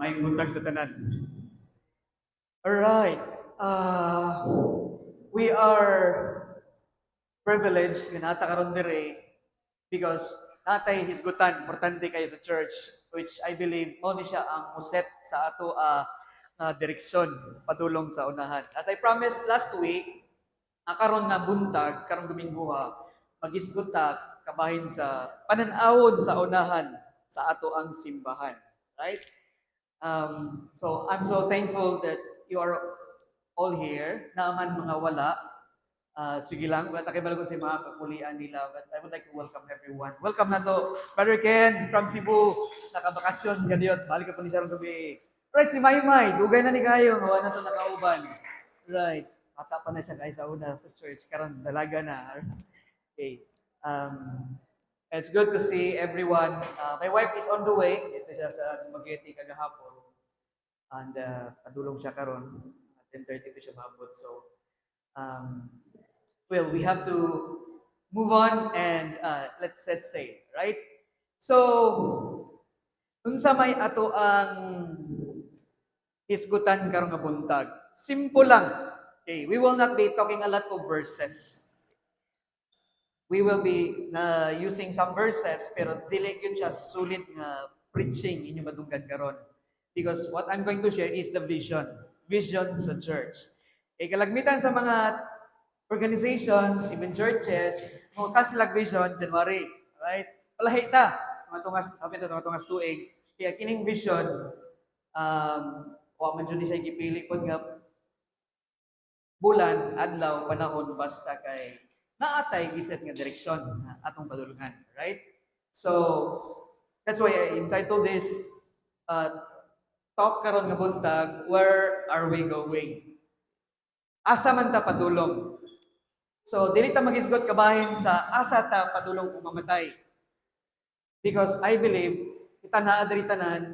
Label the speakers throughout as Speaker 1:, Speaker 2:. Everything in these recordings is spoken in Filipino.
Speaker 1: May buntag sa tanan. Alright. We are privileged nga nata karon dire because natay hisgutan importante kayo sa church, which I believe mo ni siya ang muset sa ato direksyon padulong sa unahan. As I promised last week, karon nga buntag, karong Dominguha, magisguta kabahin sa pananawon sa unahan sa ato ang simbahan. Right? So I'm so thankful that you are all here. Naaman mga wala. Sige lang, wala tayo malagon sa mga kakulian nila, but I would like to welcome everyone. Welcome na to, Brother Ken from Cebu. Nakabakasyon ka diyot. Balik ka po ni Sarong gabi. Right, si Maymay. Dugay na ni kayo. Mawa na to nakauban. Right. Mata pa na siya kahit sa una sa church. Karon dalaga na. Okay. It's good to see everyone. My wife is on the way. Ito siya sa Mageti kagahapon. And padulong siya karon. 10:30 to siya maabot. So, well, we have to move on and let's say, right? So, unsa may ato ang hisgutan karong nga buntag. Simple lang. Okay, we will not be talking a lot of verses. We will be using some verses pero dili yun siya sulit nga preaching inyo madunggan karon. Because what I'm going to share is the vision sa church. Kalagmitan sa mga organizations, even churches, mo kasilag vision January, right? Palahi ta, tungas tuig. Kaya kining vision wa man jud siya gipili pod nga bulan, adlaw, panahon basta kay naatay giset nga direksyon atong padulungan, right? So that's why I entitled this talk karon nga buntag, where are we going? Asa man ta padulong? So, dili ta magisgot kabahin sa asa ta padulong kung mamatay. Because I believe, kita naa diri tanan,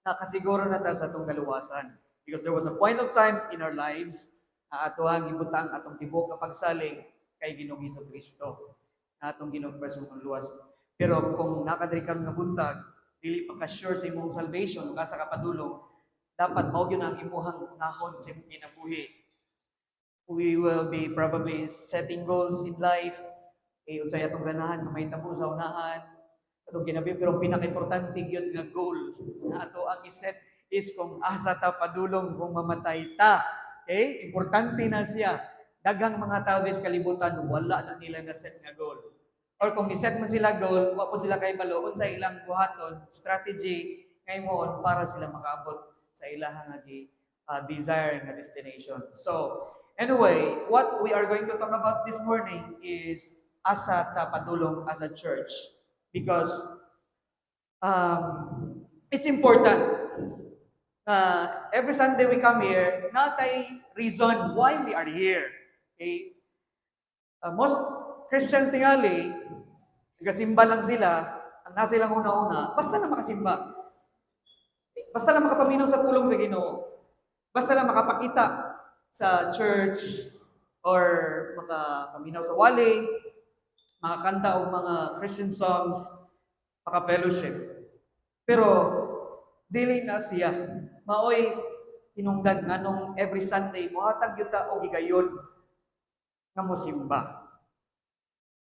Speaker 1: nakasiguro na ta sa atong kaluwasan. Because there was a point of time in our lives na ato ang ibutang atong tibok kapag saling kay Ginoong Hesukristo. Na atong Ginoong personal luwas. Pero kung nakadiri ka nga buntag, dili pa ka sure sa imong salvation, kasa ka padulong, dapat mao gyud ang imuhang nahon sa imong kinabuhi. We will be probably setting goals in life. Unsay atong ganahan nga mahitabo sa unahan sa atong kinabuhi, pero pinaka-importante gyud nga goal na ato ang iset is kung asa ta padulong kung mamatay ta. Okay? Importante na siya. Daghang mga tao sa kalibutan wala na nila na set nga goal. Or kung iset mo sila goal, wa po sila kay balo sa ilang buhaton, strategy ngayon para sila makaabot sa ilang nga desire nga destination. So, anyway, what we are going to talk about this morning is asa ta padulong as a church, because it's important. Every Sunday we come here, natay reason why we are here. Okay? Most Christians tingali, nagasimba lang sila, ang nasa ilang una-una, basta lang makasimba. Basta lang makapaminaw sa pulong sa Ginoo. Basta lang makapakita sa church or makapaminaw sa wali, makakanta o mga Christian songs, maka-fellowship. Pero, dili na siya. Maoy, hinungdan nga nung every Sunday, muhatag yuta o gigayon nga mosimba.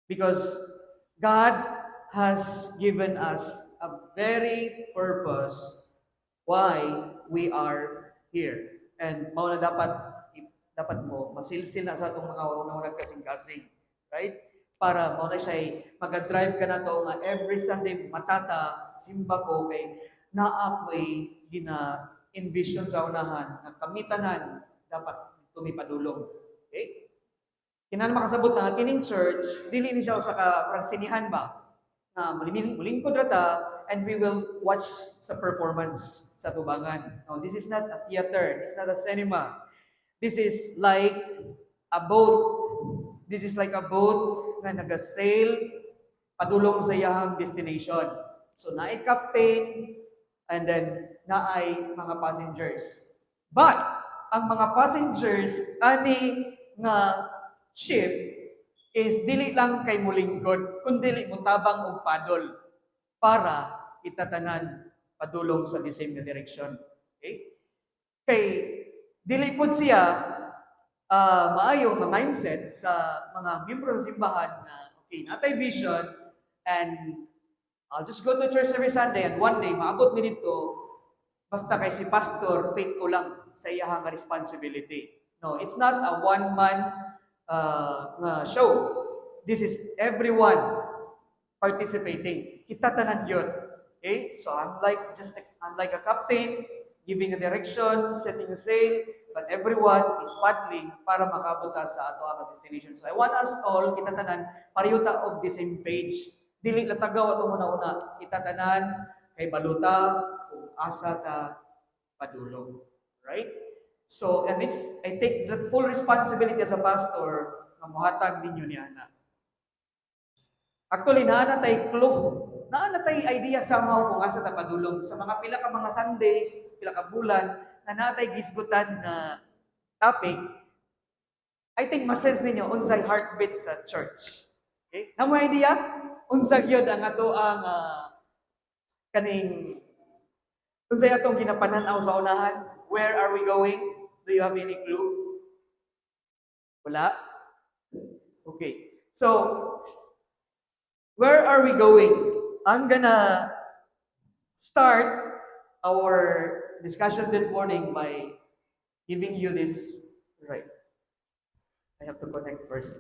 Speaker 1: Because God has given us a very purpose why we are here. And mao na dapat mo masilsil na sa atong mga unang kasing-kasing, right? Para mao na siya mag-drive ka na to nga every Sunday matata simba ko kay naa ko'y gina-envision sa unahan na kamitanan dapat tumipadulong. Okay? Kinan makasabot na kining church, dili ni siya sa parang sinihan ba? Na mulingkod rata and we will watch sa performance sa tubangan. No, this is not a theater, it's not a cinema. This is like a boat. This is like a boat nga naga-sail padulong sa iyang destination. So naay captain and then naay mga passengers. But ang mga passengers ani nga ship is dili lang kay mulingkod, kundi mutabang og padol para itatanan padulong sa the same direction. Okay? Kay dili pud siya maayo nga mindset sa mga miyembro sa simbahan na okay, natay vision and I'll just go to church every Sunday and one day maabot mi dito basta kay si pastor faithful lang sa iyahang responsibility. No, it's not a one-man show. This is everyone participating. Kita tanan yun. Okay? So I'm like a captain, giving a direction, setting a sail, but everyone is paddling para makabot sa ato ang destination. So I want us all, kita tanan, pareho ta og the same page. Dili latagaw ato una-una. Kita tanan, kay baluta, kung asa ta padulong. Right? So, and I take the full responsibility as a pastor na muhatag ninyo ni Ana. Actually, naanatay clue, naanatay idea somehow kung asa ta padulong. Sa mga pila ka mga Sundays, pila ka bulan, na natay gisgutan na topic, I think masense ninyo unsay heartbeat sa church. Okay? Namo idea? Unsa gyud ang ato ang kaning unsay atong ginapanan-aw sa unahan? Where are we going? Do you have any clue? Wala? Okay. So, where are we going? I'm gonna start our discussion this morning by giving you this. Right. I have to connect first.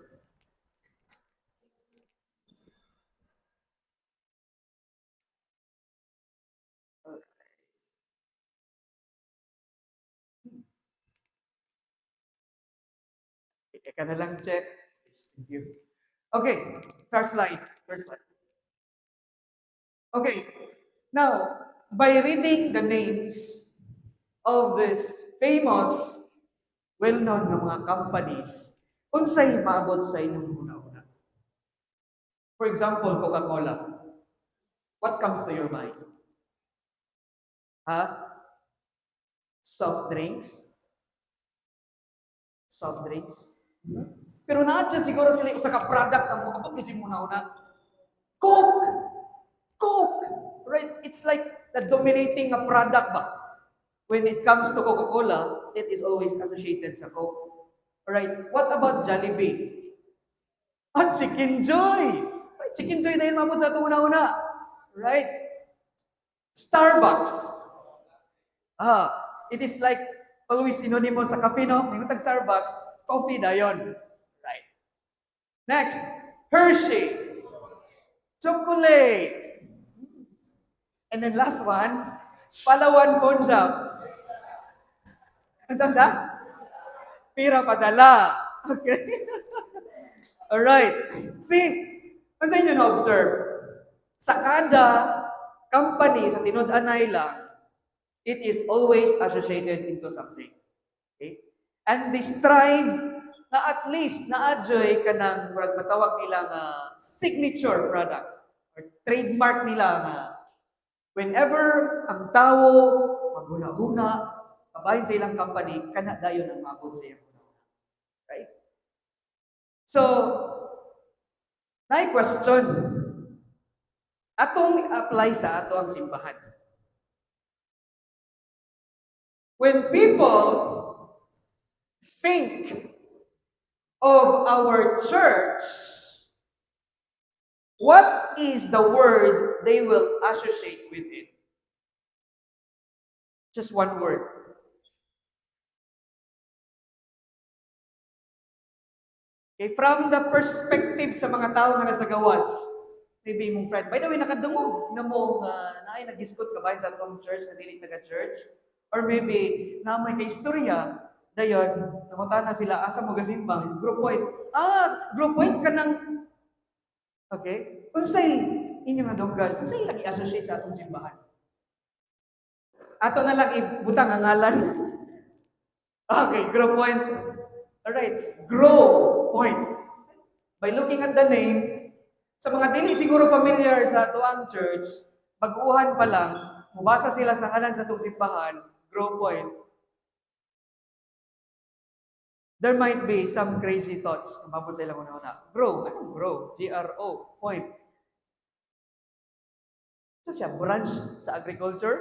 Speaker 1: Ika na lang check. Thank you. Okay, first slide. First slide. Okay, now, by reading the names of these famous, well-known na mga companies, unsay maabot sa inyong una-una? For example, Coca-Cola. What comes to your mind? Soft drinks? Soft drinks? Pero naadya siguro sila yung product na mo. Ako kasi muna-una. Coke! Coke! Right? It's like the dominating product ba? When it comes to Coca-Cola, it is always associated sa Coke. Alright, what about Jollibee? Chicken Joy! Chicken Joy dahil mabot sa ito una-una. Right? Starbucks. It is like always synonymous sa kape, no? May Starbucks, coffee dayon. Right. Next, Hershey. Chocolate. And then last one, Palawan Pawn Shop. Ano sa? Pira padala. Okay. Alright. See, ano sa inyo na-observe? Sa kada company, sa tinud-anay lang, it is always associated into something. Okay? And they strive na at least na-adjoy ka ng matawag nila nga signature product or trademark nila nga whenever ang tao maghuna-huna, kabahin sa ilang company, kana dayon ang mabot sa iyang huna-huna. Right? So, na question. Atong apply sa ato ang simbahan. When people think of our church, what is the word they will associate with it? Just one word. Okay, from the perspective sa mga tao nga nasa gawas, maybe mong friend, by the way, nakadungog na mo na ay nag-iskot ka ba sa atong church na dili taga-church? Or maybe, na may kaistorya, dayon, nangutan na sila, asa mo gasimbang, group point. Group point ka ng, okay? Kung sa'y inyong nadunggan, kung sa'y lagi associate sa atong simbahan? Ato na lang ibutang ang ngalan. Okay, group point. Alright, grow point. By looking at the name, sa mga dili siguro familiar sa tuang church, baguhan pa lang, mubasa sila sa ngalan sa itong simbahan, grow point. There might be some crazy thoughts. Mababot sa ilang una-una. Grow. Anong grow? G-R-O. Point. Ito siya, branch sa agriculture.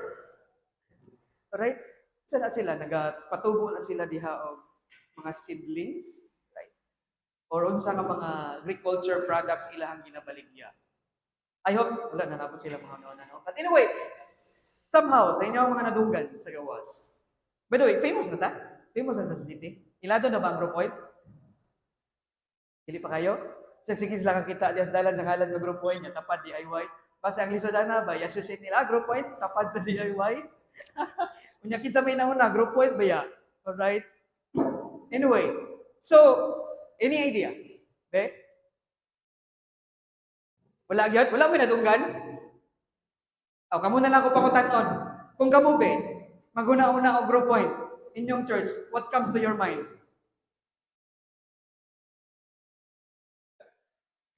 Speaker 1: Alright? Sa na sila, nagapatubo na sila diha og mga seedlings, right? Or unsa nga mga agriculture products ilahang ginabaligya. I hope wala na napon sila mga no. But anyway, somehow sa inyo mga nadunggan sa gawas. By the way, famous na ta? Famous na sa city. Ilado na ba ang group point? Dili pa kayo? Sige lang ang kita diya sa dalan sa ngalan ng group point niya, tapad DIY. Basta ang lisod na ba, associate nila, group point, tapad sa DIY. Unya kinsa may nauna, group point ba ya? Alright? Anyway, so, any idea? Be? Wala gyud, wala mo nadunggan. Aw kamo na lang ko pangutanon. Kung kamo be, maguna-una og group point inyong church, what comes to your mind?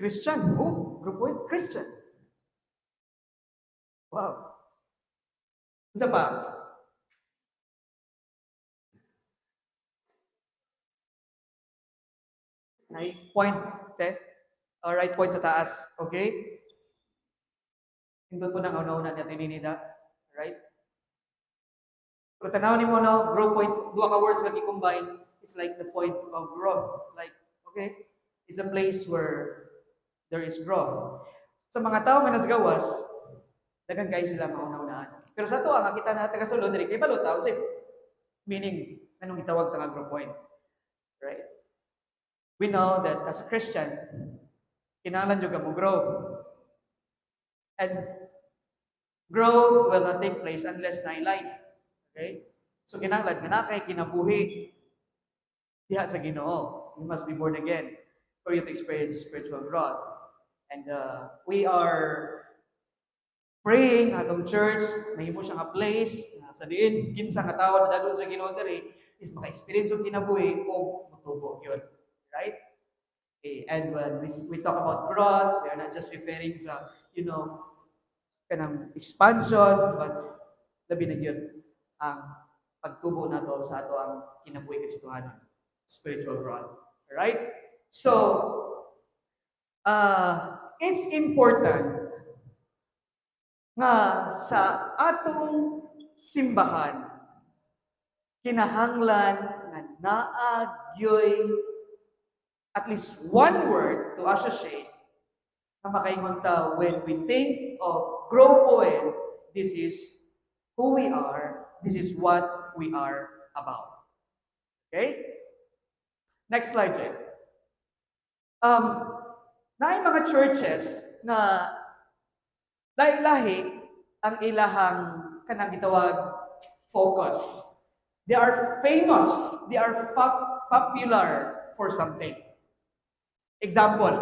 Speaker 1: Christian. Oh, group point, Christian. Wow. Unsa pa? Nay point, te. Alright, point sa taas. Okay? Hindot po nang una-una niya tininida. Right? Pero tanaw ni mo no, grow point, duha ka words lagi combine, it's like the point of growth. Like, okay? It's a place where there is growth. Sa mga tao nga nasa gawas, daghan kayo sila mauna-unaan. Pero sa to, ang kita na taga-sulod, dili kay balot taon meaning, anong itawag ta nga grow point? Right? We know that as a Christian, kinahanglan jud mo grow. And growth will not take place unless na life. Okay? So kinahanglan nga na kay kinabuhi diha sa Ginoo. You must be born again for you to experience spiritual growth. And we are praying atong church, mahimo siya nga place sa diin kinsa nga tawo dadalon sa Ginoo diri is maka-experience og kinabuhi o motubo yun. Right? Okay. And when we talk about growth, we are not just referring to, kanang expansion, but labi na yun ang pagtubo na to sa ato ang kinabuhi Kristohanon, spiritual growth. Right? So, it's important nga sa atong simbahan, kinahanglan nga naagyoy at least one word to associate na makaingon ta when we think of Grow Point, this is who we are, this is what we are about. Okay? Next slide, Jay. Naay mga churches na lahi-lahi ang ilahang kanang gitawag focus. They are famous, they are popular for something. Example,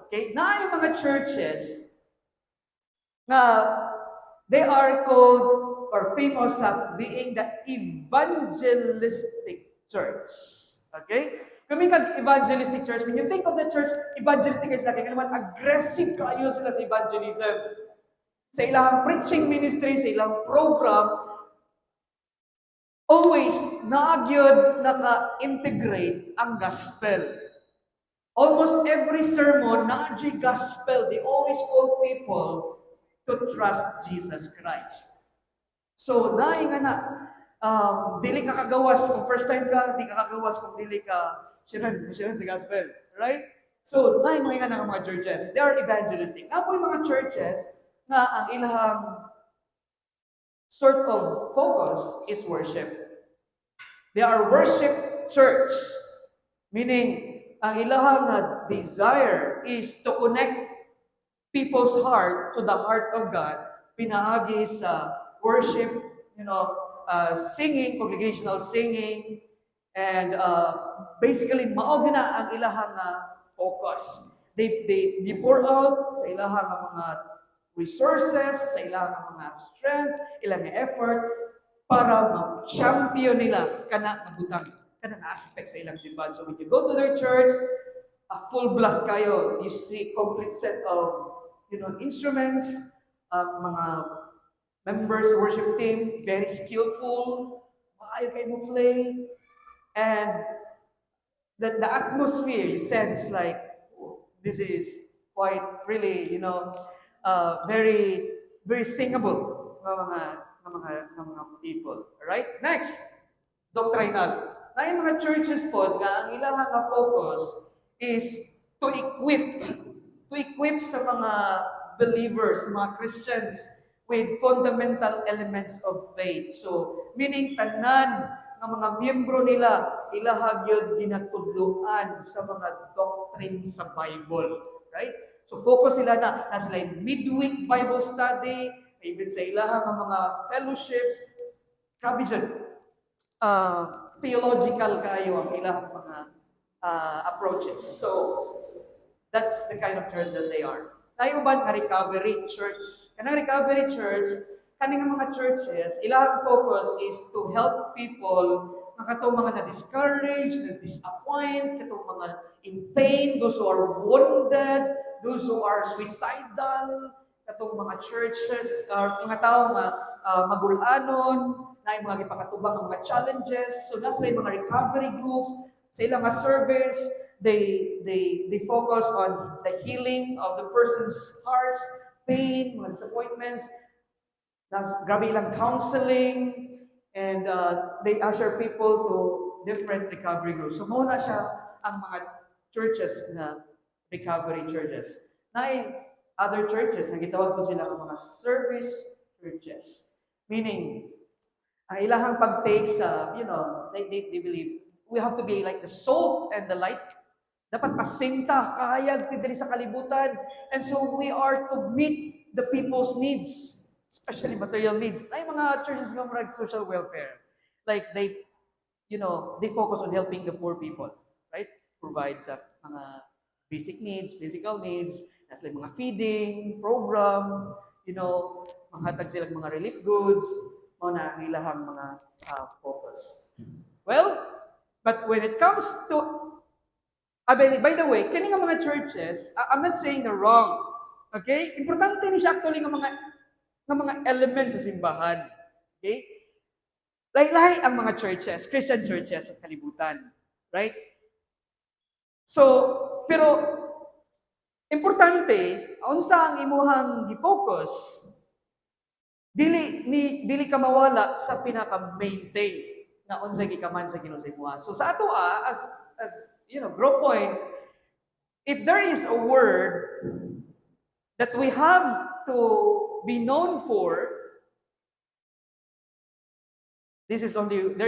Speaker 1: okay? Naay mga churches na they are called or famous at being the evangelistic church. Okay? Kung kag evangelistic church, when you think of the church, evangelistic is like naman aggressive kayo sila sa evangelism. Sa ilang preaching ministry, sa ilang program, always naagyod naka-integrate ang gospel. Almost every sermon, na-G gospel, they always call people to trust Jesus Christ. So, dahil nga na, dili ka kagawas kung first time ka, di ka kagawas kung dili ka siya sa gospel. Right? So, dahil nga na mga churches, they are evangelistic. Na po yung mga churches na ang ilang sort of focus is worship. They are worship church. Meaning, ang ilahang desire is to connect people's heart to the heart of God, pinaagi sa worship, singing, congregational singing, and basically, mao na ang ilahang focus. They pour out sa ilahang mga resources, sa ilahang mga strength, ilang effort, para mag-champion nila kana ng butang kanang aspect sa ilang simbahan. So when you go to their church, full blast kayo. You see complete set of instruments, mga members, worship team, very skillful, maayo kayo mo play, and the atmosphere, you sense like, this is quite really, very, very singable ng mga people. Alright? Next! doctrinal. Na yung mga churches po, nga ang ilang nga focus is to equip sa mga believers, mga Christians, with fundamental elements of faith. So, meaning tanan ng mga miyembro nila, ilahag yun ginatudluan sa mga doctrine sa Bible. Right? So, focus sila na sila yung midweek Bible study, even sa ilahang ng mga fellowships. Grabe dyan. Theological kayo ang ilahang mga approaches. So, that's the kind of church that they are. Tayo ba nga recovery church? Kanang recovery church, kaning mga churches, ilang focus is to help people nga katong mga na-discouraged, na-disappoint, katong mga in pain, those who are wounded, those who are suicidal, katong mga churches, mga tao nga magulanon, na yung mga ipakatubang mga challenges. So, nasa yung mga recovery groups, sa ilang service, they focus on the healing of the person's hearts, pain, mga disappointments. Grabe ilang counseling, and they usher people to different recovery groups. So muna siya ang mga churches na recovery churches. Na other churches, ang gitawag po sila ng mga service churches. Meaning, ang ilahang pag-take sa, they believe, we have to be like the salt and the light. Dapat asinta, kahayag diri sa kalibutan. And so we are to meet the people's needs, especially material needs. Ay mga churches ng mga social welfare. Like they focus on helping the poor people, right? Provide sa mga basic needs, physical needs, nasa mga feeding program, manghatag sila mga relief goods, na ang ilahang mga focus. Well, but when it comes to, by the way, kani nga mga churches, I'm not saying they're wrong. Okay? Importante ni siya actually nga mga elements sa simbahan. Okay? Lahi-lahi ang mga churches, Christian churches sa kalibutan. Right? So, pero importante, unsa ang imuhang gi-focus, dili ka mawala sa pinaka-main thing na unsay gikaman sa Ginoo sa imuha. So sa ato as Grow Point, if there is a word that we have to be known for, there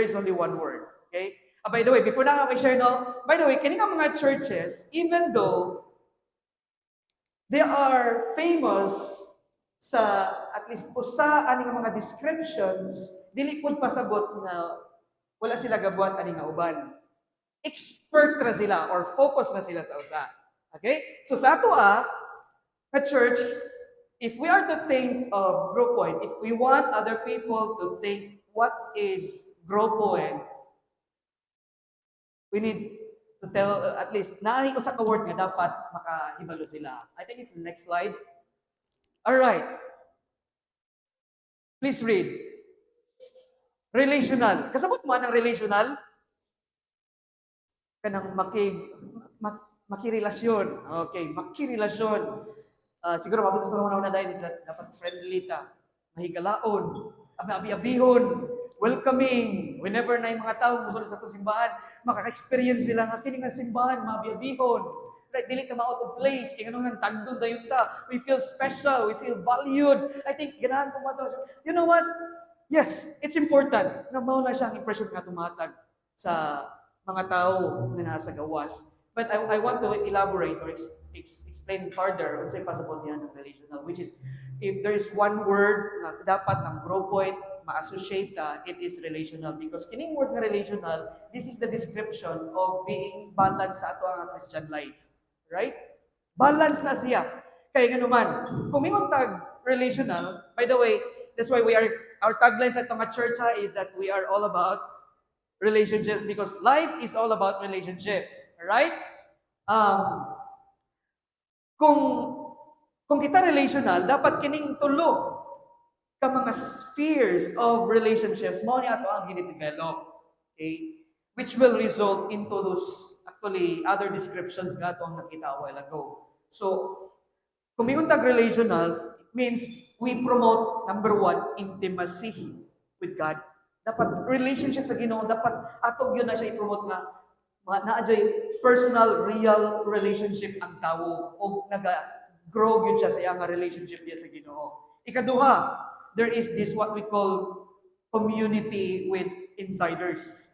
Speaker 1: is only one word. Okay? By the way, before na ako i-share by the way, kini nga mga churches, even though they are famous sa at least usa ani nga mga descriptions, dili pud pasabot na wala sila gabuhat ani nga uban. Expert ra sila or focus na sila sa usa. Okay? So sa ato a church, if we are to think of Grow Point, if we want other people to think what is Grow Point, we need to tell at least naay usa ka word nga dapat makahibalo sila. I think it's the next slide. All right. Please read. Relational. Kasabot mo ang relational? Kanang makirelasyon. Okay, makirelasyon. Siguro mabuti sa mga na dahil is that dapat friendly ta, mahigalaon, abi-abihon, welcoming. Whenever na yung mga tao musul sa itong simbahan, makaka-experience sila nga kini nga simbahan, mabi-abihon. Right, dili ka ma-out of place, kaya ganun nga tagdon dayon ta. We feel special, we feel valued. I think ganahan ko mato. You know what? Yes, it's important na mao na siyang impression nga tumatag sa mga tao na nasa gawas. But I want to elaborate or explain further kung sa'yo pasabot niya ng relational, which is, if there is one word na dapat ang Grow Point ma-associate it is relational. Because kining word na relational, this is the description of being balanced sa ato ang Christian life. Right? Balance na siya. Kaya nga naman, kung may tag relational, by the way, that's why our tagline sa itong church is that we are all about relationships because life is all about relationships. Right? Kung kita relational, dapat kining tulo ka mga spheres of relationships mo ni ato ang gini-develop. Okay? Which will result into those actually other descriptions nga ito ang nakita a while ago. So, kung may tag relational, it means we promote, number one, intimacy with God. Dapat relationship sa Ginoo, dapat atong yun na siya i-promote nga naadjay personal real relationship ang tawo o naga-grow yun siya sa iyang relationship niya sa Ginoo. Ikaduha, there is this what we call community with insiders.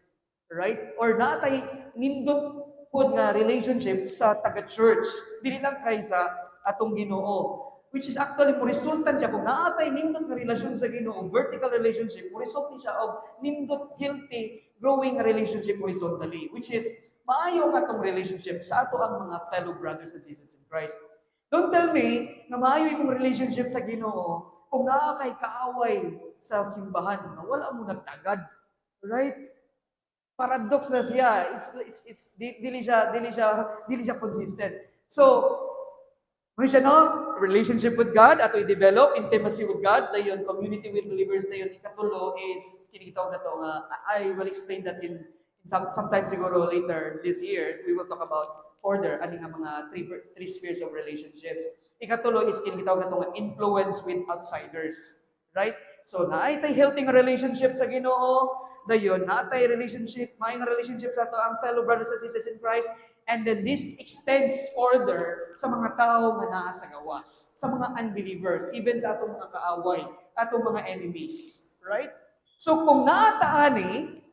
Speaker 1: Right? Or natay nindot pod nga relationship sa taga-church. Dili lang kay sa atong Ginoo. Which is actually mo resultan siya kung naatay nindot nga relasyon sa Ginoo, vertical relationship, mo result ni siya og nindot healthy growing relationship horizontally, which is maayo nga tong relationship sa ato ang mga fellow brothers and sisters in Christ. Don't tell me na maayo imong relationship sa Ginoo kung naa kay kaaway sa simbahan na wala mo nagtagad. Right? Paradox na siya. Dili siya consistent. So, ano siya no? Relationship with God, ato i-develop, intimacy with God, dayon community with believers, dayon ikatulo is, kinitaw na to nga, I will explain that in sometime siguro later this year, we will talk about further, ano nga mga three spheres of relationships. Ikatulo is, kinitaw na to nga, influence with outsiders. Right? So, naay tay healthy nga relationship sa Ginoo, dayon, naatay relationship, may nga relationship sa ato ang fellow brothers and sisters in Christ, and then this extends further sa mga tao nga naa sa gawas, sa mga unbelievers, even sa atong mga kaaway, atong mga enemies. Right? So kung naataani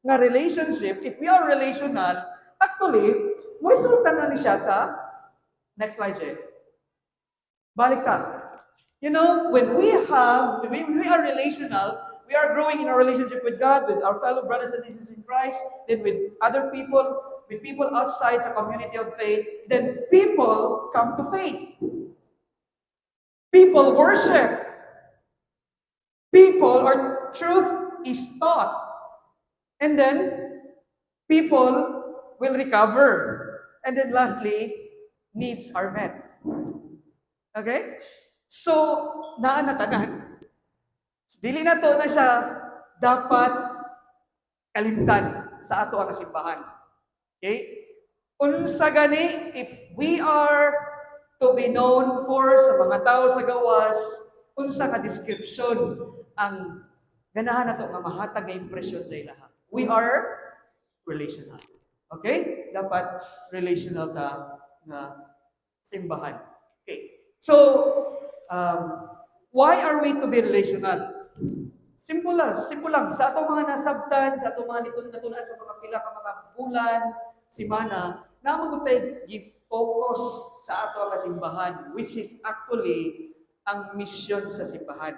Speaker 1: nga relationship, if we are relational, actually, mo resulta na ni siya sa, next slide, Jay. Baliktad. You know, when we are relational, we are growing in our relationship with God, with our fellow brothers and sisters in Christ, then with other people, with people outside the community of faith, then people come to faith. People worship. People, or truth is taught. And then, people will recover. And then lastly, needs are met. Okay? So, naanatanan. Dili na to na siya dapat kalimtan sa ato ang simbahan. Okay? Unsa gani, if we are to be known for sa mga tao sa gawas, unsa ka description ang ganahan nato nga mahatag nga impresyon sa ilaha. We are relational. Okay? Dapat relational ta nga simbahan. Okay. So, why are we to be relational? Simple lang. Sa atong mga nasabtan, sa atong mga natunan sa mga pila ka mga bulan, simana, na magutay gi-focus sa ato ang simbahan, which is actually ang mission sa simbahan.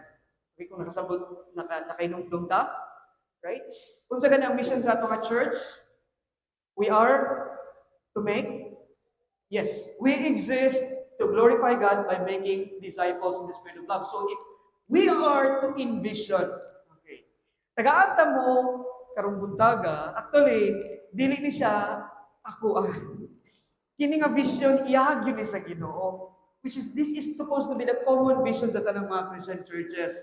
Speaker 1: Okay, kung nakasabot, nakainungtong ta, right? Kung sa ganang mission sa ato nga church, we are to make, yes, we exist to glorify God by making disciples in the spirit of love. So if we are to envision, okay, tagaanta mo, karong buntaga, actually, dili ni siya, ako kini nga vision, iyahag yun sa Ginoo. Which is, this is supposed to be the common vision sa tanang mga Christian churches.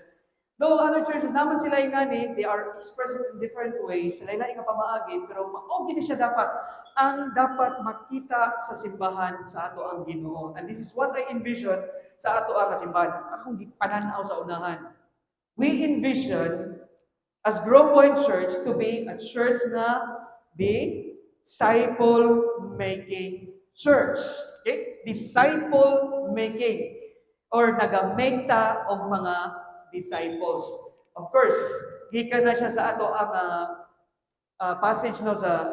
Speaker 1: Though other churches naman sila ingani, they are expressed in different ways, sila nga pamaagi, pero maogi ni siya dapat, ang dapat makita sa simbahan sa ato ang Ginoo. And this is what I envision sa ato ang simbahan. Akong pananaw sa unahan. We envision as Grow Point Church to be a church na disciple-making church. Okay? Disciple-making. Or nagamenta og mga disciples. Of course, gikan na siya sa ato ang passage no sa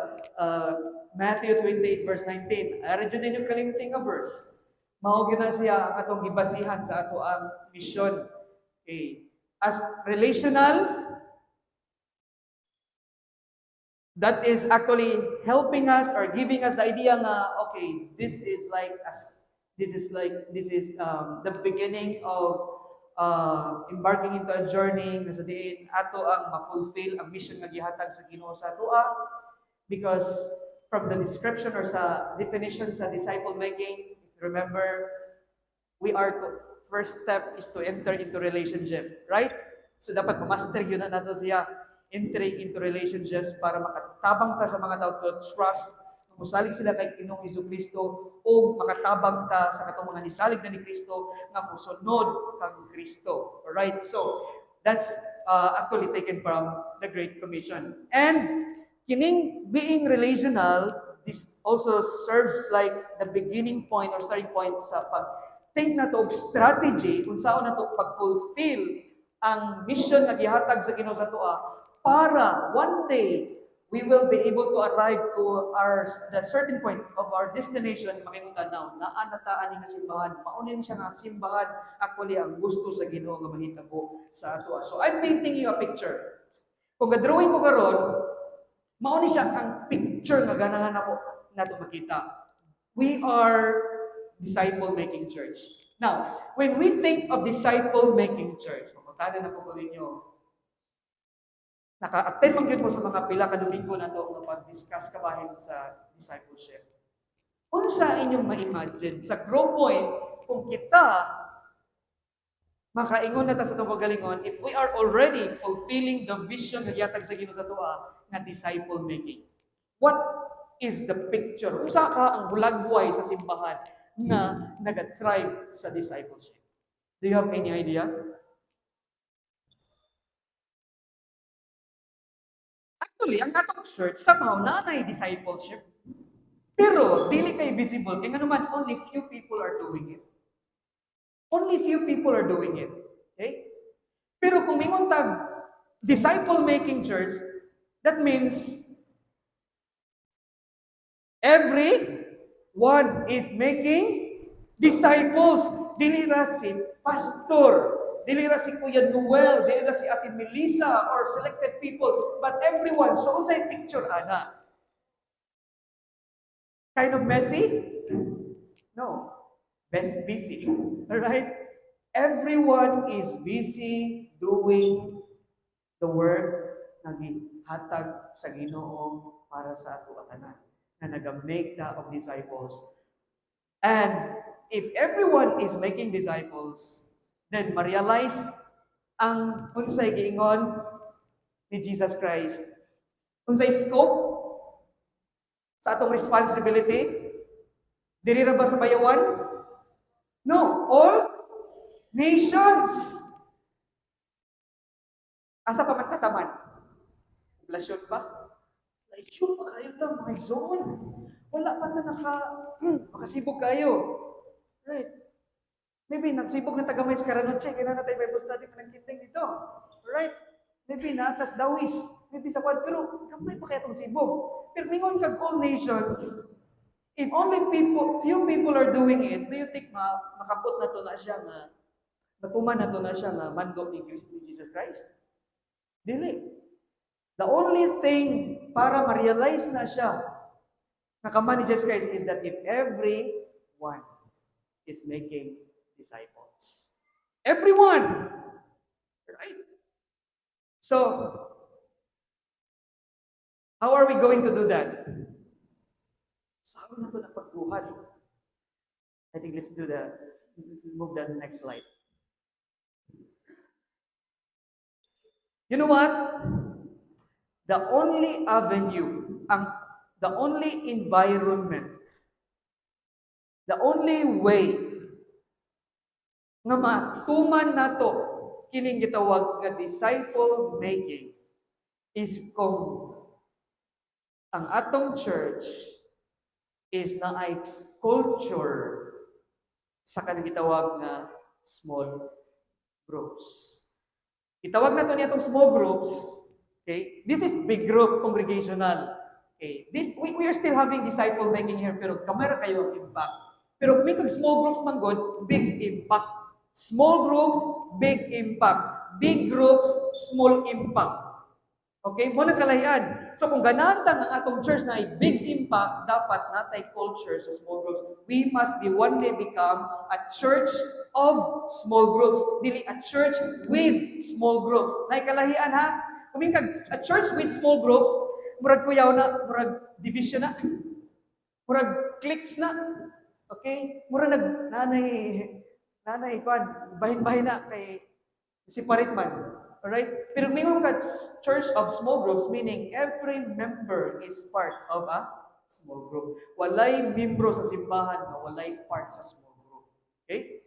Speaker 1: Matthew 28 verse 19. Ara jud ninyo kalimting nga verse. Mao gyud na siya ang atong gibasihan sa ato ang mission. Okay. As relational, that is actually helping us or giving us the idea na okay, this is the beginning of embarking into a journey nga sa diin ato ang ma-fulfill ang mission nga gihatag sa Ginoo sa atoa, because from the description or sa definition sa disciple making, if you remember, first step is to enter into relationship, right? So dapat ma-master yun na nato siya, entering into relationships para makatabang ta sa mga tao to trust, musalig sila kay Ginoong Hesukristo o makatabang ta sa katong mga nisalig na ni Kristo nga mosunod kang Kristo. Alright? So, That's actually taken from the Great Commission. And kining being relational, this also serves like the beginning point or starting point sa pag-think na to og strategy kung saan na to pag-fulfill ang mission nga gihatag sa Ginoo sa tuwa para one day we will be able to arrive to the certain point of our destination makinutan now na anataan nga simbahan maunin siya nga simbahan actually ang gusto sa Ginoo nga mahitabo sa ato. So I'm painting you a picture. Kung ga-drawing ko karon mauni siya ang picture nga ganahan ako nato makita. We are disciple making church. Now, when we think of disciple making church, pagkutanan na po ko ninyo, naka-attend man gyud mo sa mga pila ka Domingo na to nga pag-discuss kabahin sa discipleship. Unsa inyong ma-imagine sa grow point kung kita makaingon na ta sa itong kagalingon if we are already fulfilling the vision nga gihatag sa Ginoo sa tuwa nga disciple making. What is the picture? Unsa ka ang hulagway sa simbahan na nag-thrive sa discipleship? Do you have any idea? Actually, ang atong church, somehow, naanay discipleship. Pero, dili kay visible. Kaya nga naman, only few people are doing it. Only few people are doing it. Okay? Pero kung mingon tag disciple-making church, that means everyone is making disciples. Dili ra si pastor, dili ra si Kuya Noel, dili ra si Ate Melissa or selected people, but everyone. So unsay picture ana? Kind of messy? No. Best busy. Alright? Everyone is busy doing the work na gihatag sa Ginoo para sa ato tanan na naga-make na of disciples. And if everyone is making disciples, then ma-realize ang unsay giingon ni Jesus Christ. Unsay scope sa atong responsibility? Diri ra ba sa bayawan? No, all nations. Asa pa man tataman? Poblasyon ba? Like yun pa kayo ta, mga igsoon. Wala pa na makasibog kayo. Right. Maybe nagsibog na tagamay sa Karanoche, kaya na tayo Bible study pa ng kinting dito. Right? Maybe naatas dawis, maybe sa kwan, pero kamay pa kaya itong sibog. Pero mingon kag all nation, if only few people are doing it, do you think makapot na to na siya nga, matuman na to na siya nga mando ni Jesus Christ? Dili. The only thing para ma-realize na siya nakaman ni Jesus Christ is that if everyone is making disciples. Everyone! Right? So, how are we going to do that? Saan na ito na pagbuhat? I think let's move that next slide. You know what? The only avenue, the only environment, the only way nga matuman nato kining gitawag nga disciple making is kung ang atong church is na ay culture sa kanang gitawag nga small groups. Itawag na to niya itong small groups. Okay? This is big group congregational. Okay? We are still having disciple making here, pero kamera kayo ang impact. Pero kung may small groups man God, big impact. Small groups, big impact. Big groups, small impact. Okay? Muna kalahian. So kung ganatan ang atong church na ay big impact, dapat natay culture sa small groups. We must be one day become a church of small groups. Dili a church with small groups. Nay kalahian ha? Kung a church with small groups, murag kuyaw na, murag division na, murag cliques na. Okay? Murag nanay, bahin-bahin na kay separate man. Alright? Pero mingon ka church of small groups, meaning every member is part of a small group. Walay membro sa simbahan na walay part sa small group. Okay?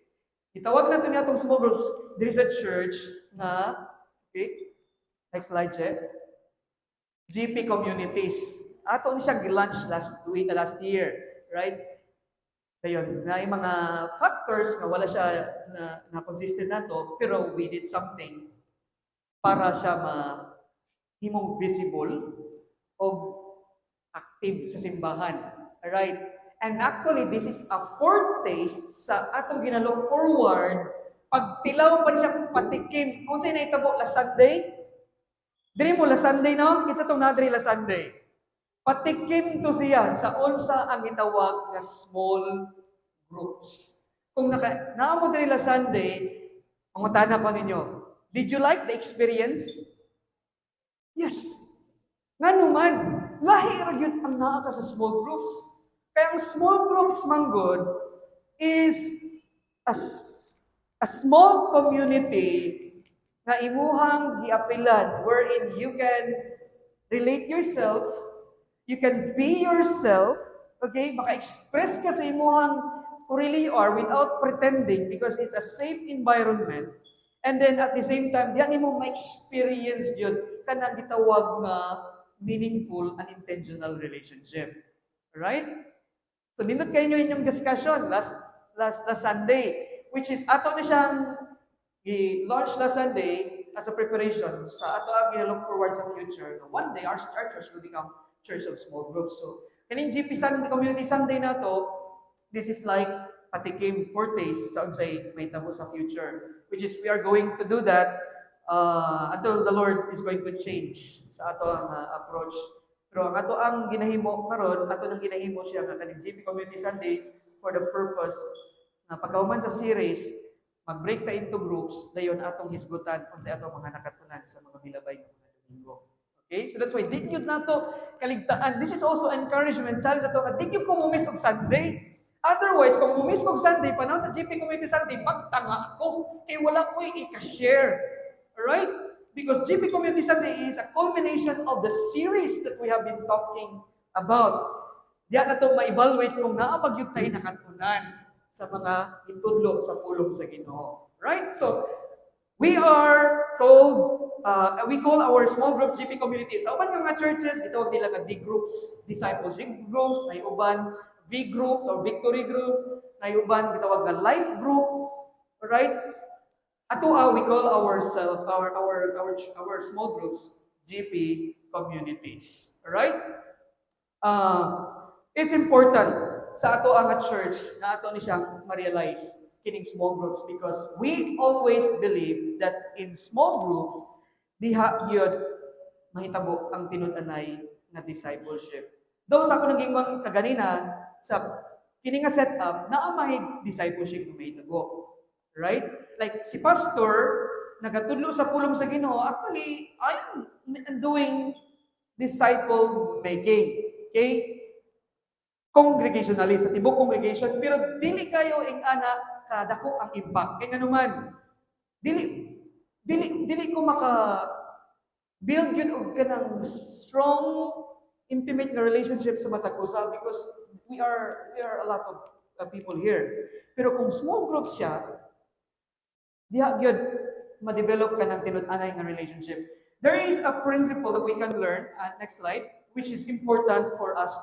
Speaker 1: Itawag natin niya itong small groups. There is a church na Okay? Next slide, Che. GP communities. Ato ni siya gi-launch last year, right? Dayon, na yung mga factors nga wala siya na consistent nato, pero we did something para siya himong visible o active sa simbahan. Alright? And actually, this is a foretaste sa atong ginalook forward pagtilaw pa siya patikim. Kung sa'yo na itabo last Sunday, diri mo last Sunday, no? It's itong nadiri last Sunday. Patikim to siya sa unsa ang itawag na small groups. Kung naamo diri last Sunday, pangutana ko ninyo, did you like the experience? Yes. Nga naman, lahi ra gyud ang naa ka sa small groups. Kaya ang small groups manggod is a, a small community nga imuhang giapilan wherein you can relate yourself, you can be yourself, okay? Maka-express ka sa imuhang who really you are without pretending because it's a safe environment. And then at the same time, diyan mo ma-experience yun kanang gitawag nga meaningful and intentional relationship. Right? So nindot kayo inyong discussion last Sunday, which is ato na siyang i-launch last Sunday as a preparation sa ato ang gina-look forward sa future. One day, our church will become church of small groups. So, kaning GP Sunday, Community Sunday na to, this is like patikim foretaste sa unsay may tabo sa future. Which is, we are going to do that until the Lord is going to change sa ato ang approach. Pero ang ato ang ginahimo karon, ato nang ginahimo siya nga kaning GP Community Sunday for the purpose na pagkahuman sa series, mag-break ta into groups, dayon atong hisgutan kung sa atong mga nakatunan sa mga milabay ng mga Domingo. Okay? So that's why, di yun na to kaligtaan. This is also encouragement, challenge ato, at di yun kung mumiss og Sunday. Otherwise, kung mumiss og Sunday, panahon sa GP Community Sunday, magtanga ko, kay wala ko i-share. Alright? Because GP Community Sunday is a culmination of the series that we have been talking about. Diyan na to ma-evaluate kung naapag yun tayo nakatunan sa mga itudlo sa pulong sa Ginoo. Right? So, we call our small groups GP communities. Sa uban nga churches, itawag nila nga D groups, discipleship groups, na uban V groups or victory groups, na uban gitawag nga life groups. Right? Ato we call ourselves our small groups GP communities. Right? It's important sa ato ang church na ato ni siyang ma-realize kining small groups because we always believe that in small groups diha gyud mahitabo ang tinud-anay na discipleship. Though sa ako nag-ingon kaganina sa kini nga setup naa may discipleship na mahitabo. Right? Like si pastor nagatudlo sa pulong sa Ginoo, actually I'm doing disciple making. Okay? Congregationalist, sa tibok congregation, pero dili kayo ana kadako ang impact. Kaya nga naman, dili ko build yun og kanang strong, intimate na relationship sa matag usa because we are a lot of people here. Pero kung small groups siya, diha gyud ma-develop ka ng tinud-anay nga relationship. There is a principle that we can learn, next slide, which is important for us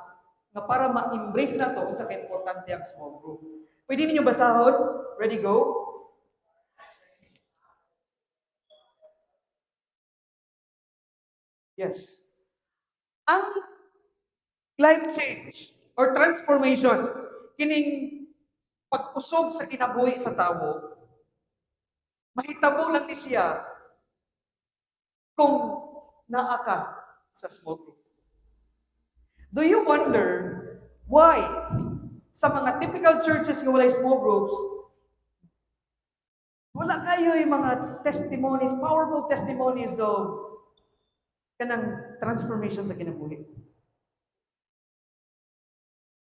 Speaker 1: na para ma-embrace na to unsa kay importante ang small group. Pwede ninyo basahon? Ready, go? Yes. Ang life change or transformation, kining pag-usog sa kinabuhi sa tawo, mahitabo lang ni siya kung naa ka sa small group. Do you wonder why sa mga typical churches nga walay small groups, wala kayo yung mga testimonies, powerful testimonies of kanang transformation sa kinabuhi?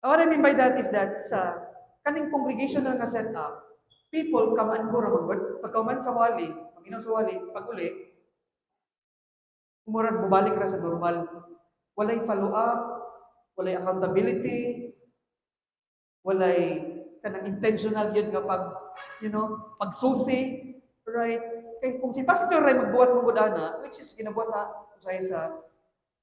Speaker 1: What I mean by that is that sa kaning congregational nga setup, people come and go ramagod. Pagkauman sa wali, pag sa wali, pag-uli, umurag bubalik ra sa normal. Walay follow-up, walay accountability, walay kanang intentional yun nga pagsusi, right? kay kung si pastor ay magbuhat mong gudana, which is ginabuhat na usay sa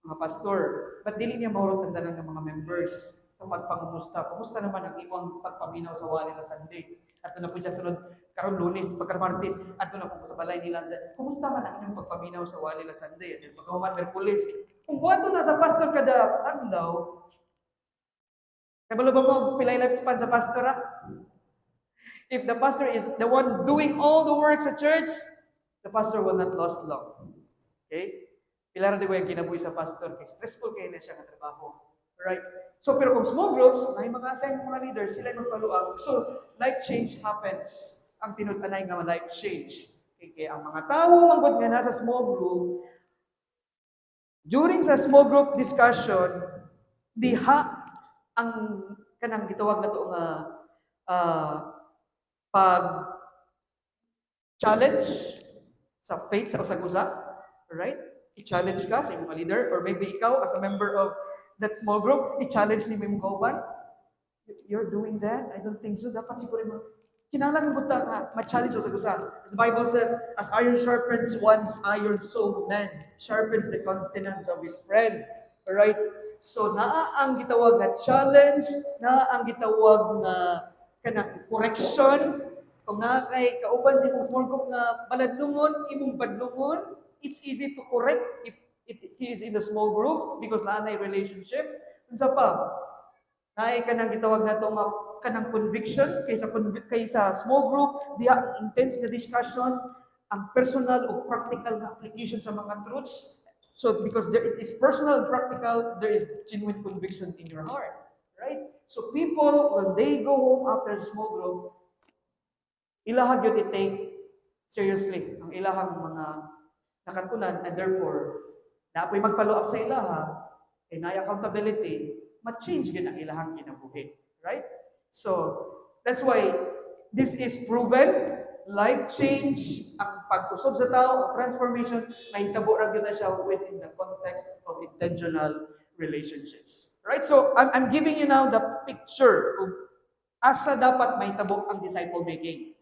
Speaker 1: mga pastor, but dili niya mahurot ang tanan ng mga members sa pagpangumusta. Kumusta naman ang imong pagpaminaw sa wali na Sunday? At na po siya tulad, karon Lunes, pagka-Martes, at na po sa balay nila. Kumusta man ang inyong pagpaminaw sa wali na Sunday? At pagkahuman Merkulis, kung buhato na sa pastor kada adlaw, kabalo ba mo pilay lifespan sa pastor? If the pastor is the one doing all the work sa church, the pastor will not last long. Okay? Pilar di ko yung kinabuhi sa pastor, kay stressful kayo na siya ng trabaho. Right? So, pero kung small groups, may mga assigned mga leaders, sila yung follow up. So, life change happens. Ang tinutanay nga life change. Okay, kaya ang mga tao manggod nga nasa small group, during sa small group discussion, diha ang kanang gitawag na to nga pag challenge sa faith sa usa-usa, right? I-challenge ka sa imong leader, or maybe ikaw as a member of that small group, i-challenge ni imong kauban. You're doing that? I don't think so. Dapat siguro mo kinahanglan mo buta ka ma-challenge usa-usa. The Bible says, as iron sharpens one's iron, so man sharpens the countenance of his friend. Alright? So naa ang gitawag na challenge, naa ang gitawag na kanang correction. Kung na kay kauban sa imong small group nga baladlungon, imong badlungon, it's easy to correct if he is in the small group because naanay relationship. Unsa pa? Naay kanang gitawag nato nga kanang conviction kaysa small group, diha ang intense nga discussion, ang personal o practical nga application sa mga truths. So because there it is personal and practical, there is genuine conviction in your heart, right? So people when they go home after the small group, ilahag yun i-take seriously ang ilahang mga nakatunan, and therefore, na apoy mag-follow up sa ilaha, and na accountability, ma-change yun ang ilahang kinabuhi. Right? So, that's why this is proven, life change, ang pag-usog sa tao, ang transformation, mahitabo ra gyud na siya within the context of intentional relationships. Right? So, I'm giving you now the picture of asa dapat mahitabo ang disciple making.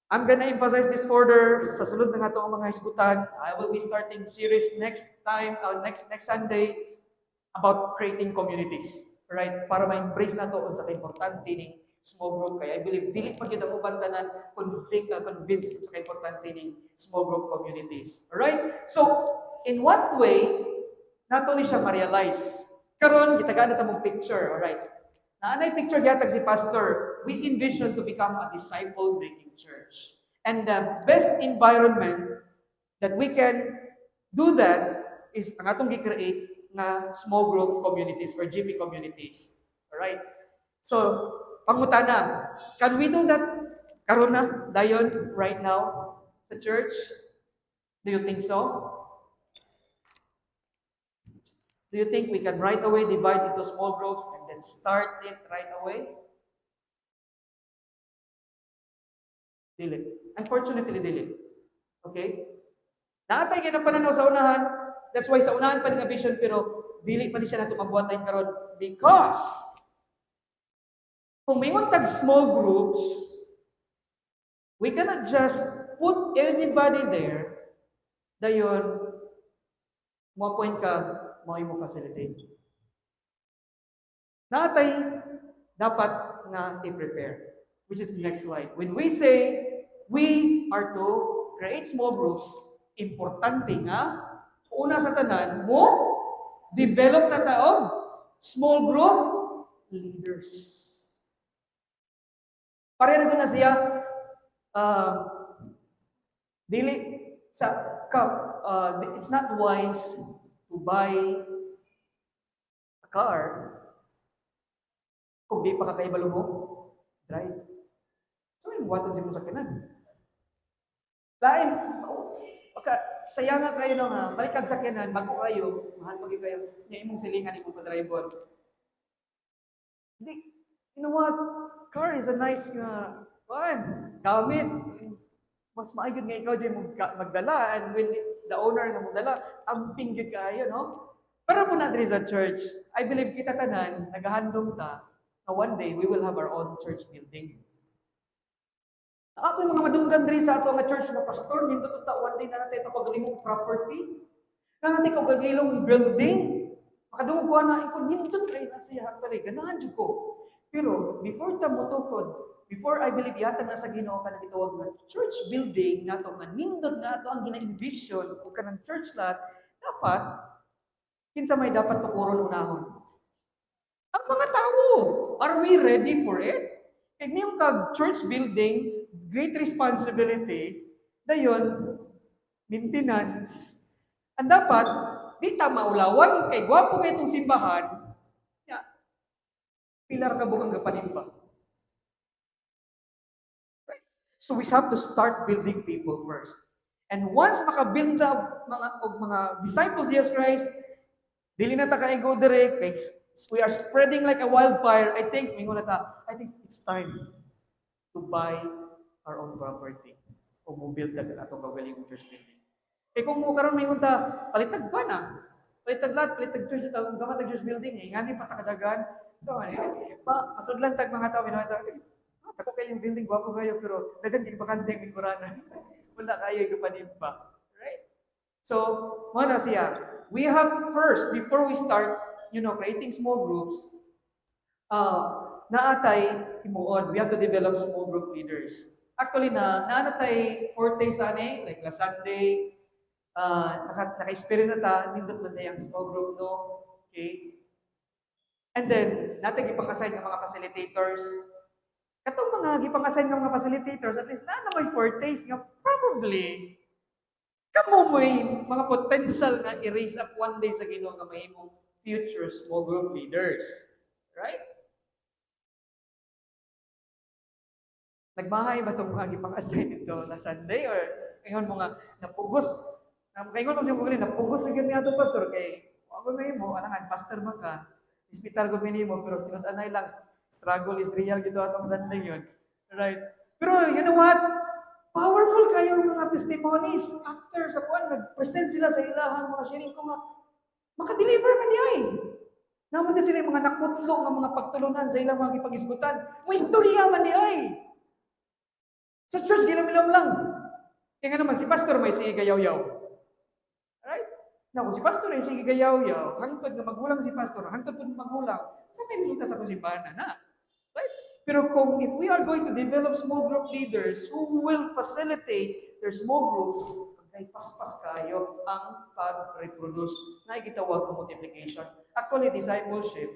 Speaker 1: I'm gonna emphasize this further sa sulod na nga itong mga hisgutan. I will be starting series next time, next Sunday, about creating communities. Right? Para ma-embrace na ito sa importante ni small group. Kaya I believe, dili pa yun ang ubantanan, convince sa importante ni small group communities. Alright? So, in what way, nato ni siya ma-realize? Karon gitagaan na mong picture. Alright? Naanay picture gyatag si pastor, we envision to become a disciple-making church. And the best environment that we can do that is ang atong gi-create na small group communities or GP communities. Alright? So, pangutana, can we do that karon na, dayon, right now, sa church? Do you think so? Do you think we can right away divide into small groups and then start it right away? Dili. Unfortunately, dili. Okay? Naatay kayo ng pananaw sa unahan. That's why sa unahan pa nga vision, pero dili pa ni siya nato mabuhat tayo karon because kung may tag small groups, we cannot just put anybody there, dayon, mo-appoint ka, mo facilitate. Natay dapat na i-prepare, which is the next slide. When we say we are to create small groups, importante nga, una sa tanan mo, develop sa taong small group leaders. Pareho na siya, dili sa it's not wise to buy a car kung di pa kakaibalo mo drive. So, yung wato si mo sa kanan. Lain, saya nga kayo no nga, balik kag sakyanan, bago kayo, mahal pagi kayo, niya imong silingan imong pa-driver. Hindi, you know what? Car is a nice gamit. Mas maayod nga ikaw dyan magdala, and when it's the owner na magdala, amping yun kayo, no? Para po na diri sa church, I believe kita tanan, nagahandong ta, na one day we will have our own church building. Ako yung mga madunggan diri sa ato nga church na pastor, nindot ta one day na natin ito pagalingong property. Na natin ko gagilong building. Makadungog ko na, ikaw nindot kayo na siya actually. Ganahan dyan ko. Pero before ta motokod, before I believe yata na sa Ginoo ka nagitawag na church building nato nga nindot nga ato ang gina-envision o kanang church lot, dapat kinsa may dapat tukuron unahon. Ang mga tao, are we ready for it? Kaya ngayong kag-church building, great responsibility, dayon, maintenance. Ang dapat, di ta maulawan, kay gwapo kay itong simbahan, ya, pilar ka bukang gapanimba. Right? So we have to start building people first. And once makabuild na mga disciples of Jesus Christ, dili na ta kay go dire kay we are spreading like a wildfire. I think it's time to buy our own property o mo build na atong gagaling church building. Kay kung mo karon may unta palitag pa na. Palitag lahat, palitag church atong gamatag church building ngani pa ta kadagan. So pa masudlan tag mga tawo minawata. Ako kayo yung building gwapo kayo pero dagan gid bakante ang minguranan. Wala kayo ipapanimpa. Right? So, mo na siya. We have first, before we start, creating small groups, naatay himuon. We have to develop small group leaders. Actually, naanatay forte sa like last Sunday, naka-experience na ta, nindot man tayo ang small group, no? Okay? And then, natin ipang-assign ng mga facilitators. Katong mga gipang-assign ng mga facilitators, at least na may fortes nga probably kamo mo'y mga potential nga i-raise up one day sa Ginoo nga mahimong future small group leaders. Right? Nagmahay ba itong mga gipang-assign ito na Sunday or ngayon mga napugos? Ngayon mo siya mga napugos sa ganyan ito, pastor, kay ako mahimo, alangan, pastor man ka, hospital ko minimo, pero sinundanay lang, struggle is real gito atong Sunday yun. Right? Pero you know what? Powerful kayo mga testimonies. After sa kuan, nag-present sila sa ilahang mga sharing ko nga, makadeliver man di ay. Naman din sila yung mga nakutlo ng mga pagtulunan sa ilang mga ipagisgutan. May istorya man di ay. Sa church, ginamilam lang. Kaya nga naman, si pastor may sige gayaw-yaw. Right? Na kung si pastor ay sige gayaw-yaw, hangtod nga magulang si pastor, hangtod po magulang, sa may minita sa kusimbana na. Right? Pero kung if we are going to develop small group leaders who will facilitate their small groups, kay paspas kayo ang pag-reproduce na gitawag ng multiplication. Actually, discipleship,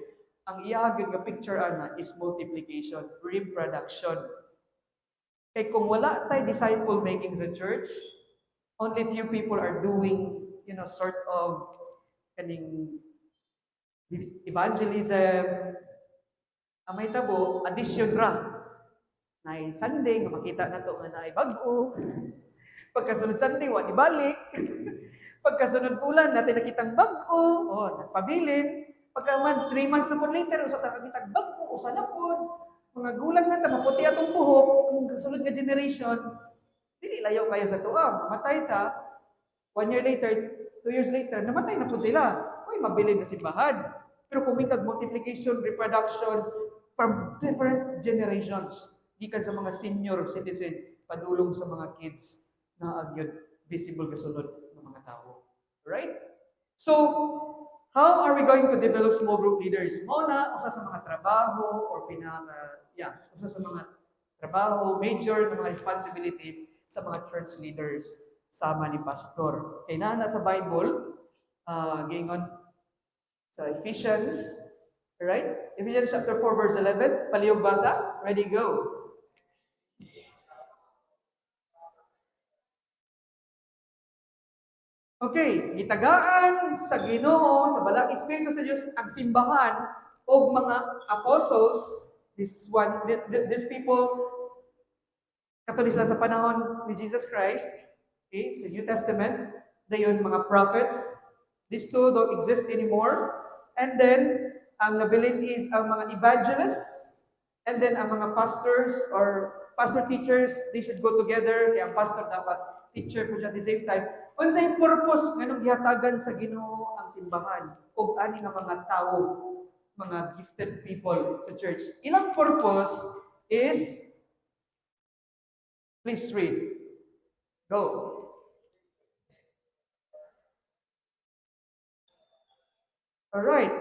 Speaker 1: ang iyahagin nga picture ana is multiplication, reproduction. Kay kung wala tayo disciple making sa church, only few people are doing, sort of kaning evangelism, ang may tabo, addition ra. Na Sunday, nga makita na to nga na bag-o. Pagkasunod Sunday, wala ibalik. Pagkasunod ulan, natin nakitang bag-o. Nagpabilin. Pagka man, 3 months na po later, usa ta nakitang bag-o, usa na po. Mga gulang na ta, maputi atong buhok, kung sunod nga generation, dili layaw kaya sa tuwa. Mamatay ta, 1 year later, 2 years later, namatay na po sila. Uy, mabilin sa simbahan. Pero kung may multiplication, reproduction, from different generations, gikan sa mga senior citizen, padulong sa mga kids na agyod visible kasunod ng mga tao. Right? So, how are we going to develop small group leaders? Una, usa sa mga trabaho or usa sa mga trabaho, major na mga responsibilities sa mga church leaders sama ni pastor. Kay na sa Bible, gingon sa Ephesians, right? Ephesians chapter 4 verse 11, palihog basa. Ready, go. Okay, gitagaan sa Ginoo, sa balang Espiritu sa Dios ang simbahan o mga apostles, these people katulis lang sa panahon ni Jesus Christ, okay, sa New Testament, dayon mga prophets, these two don't exist anymore. And then, ang nabilin is ang mga evangelists, and then ang mga pastors or pastor teachers, they should go together. Kaya ang pastor dapat teacher po siya at the same time. Unsay purpose nganong gihatagan sa Ginoo ang simbahan ug ani nga mga tao, mga gifted people sa church. Ilang purpose is Please read. Go. Alright.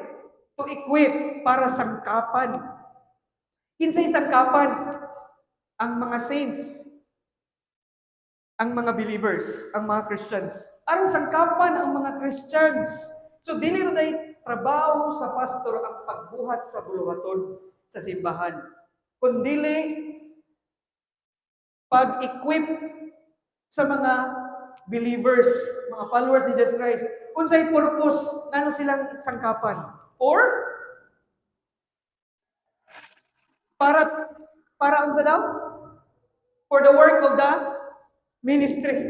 Speaker 1: To equip para sangkapan. Kinsay sangkapan? Ang mga saints, ang mga believers, ang mga Christians. Aron sangkapan ang mga Christians. So dili ra day trabaho sa pastor ang pagbuhat sa buluhaton sa simbahan. Kundili pag-equip sa mga believers, mga followers ni Jesus Christ. Unsay purpose ngano silang sangkapan? Para para unsa daw? For the work of the ministry.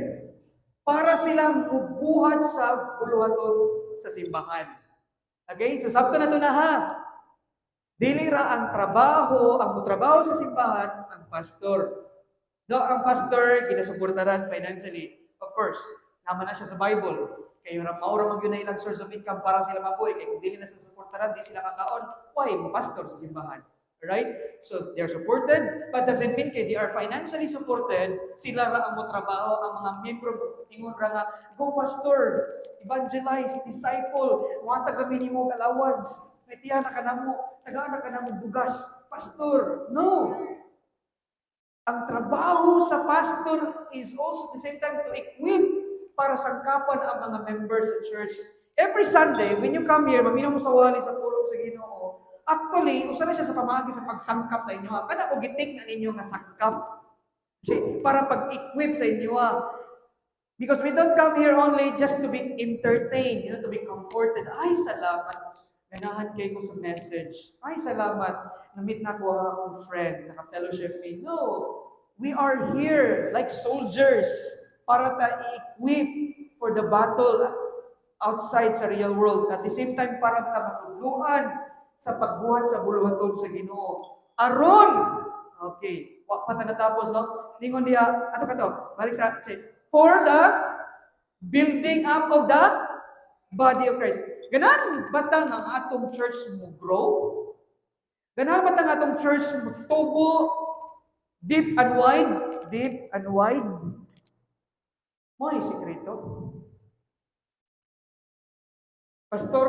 Speaker 1: Para silang mubuhat sa buluhaton sa simbahan. Okay? So sabto na to na ha. Dili ra ang trabaho sa simbahan ang pastor. Do ang pastor ginasuportahan financially. Of course, naman na siya sa Bible. Kaya maura man yun na ilang source of income para sila mabuhay. Kaya kung dili na sila suportahan, di sila kakaon. Why? Pastor sa simbahan. Right? So they're supported, but doesn't mean kay they are financially supported, sila ra ang motrabaho, ang mga membro ingon ra nga, go pastor, evangelize, disciple, mga taga minimum allowance, pretihan na kanamo, tagaan na kanamo bugas, pastor. No. Ang trabaho sa pastor is also at the same time to equip para sangkapan ang mga members sa church. Every Sunday, when you come here, maminaw mo sa wali sa pulong sa Ginoo, actually, usa na siya sa pamagi sa pagsangkap sa inyo. Kana ko gitik na ninyo nga sangkap. Okay? Para pag-equip sa inyo. Because we don't come here only just to be entertained, to be comforted. Ay, salamat. Ganahan kayo ko sa message. Ay, salamat. Na-meet na ko ang akong friend, naka-fellowship me. No. We are here like soldiers para ta-equip for the battle outside sa real world. At the same time, para ta matuluan sa pagbuhat sa buluhaton sa Ginoo. Aron! Okay. Wa pa ta natapos, no? Ningon diya, ato ka to, balik sa for the building up of the body of Christ. Ganan batang ang atong church mo grow? Ganan batang atong church mo tubo deep and wide? Deep and wide? Mo ni sikreto. Pastor,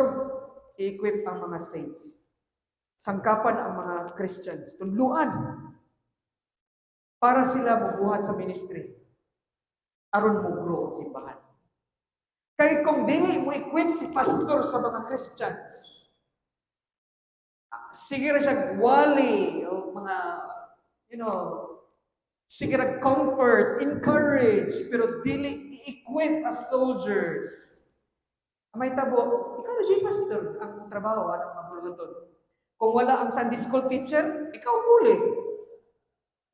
Speaker 1: i-equip ang mga saints. Sangkapan ang mga Christians. Tunluan para sila mabuhat sa ministry. Aron mo grow ang simbahan. Kaya kung dili mo equip si pastor sa mga Christians, sige ra siya wali o mga, sige ra comfort, encourage, pero dili i-equip as soldiers. May tabo, ikaw na siya pastor, ang trabaho, anong mabuluton. Kung wala ang Sunday school teacher, ikaw uli.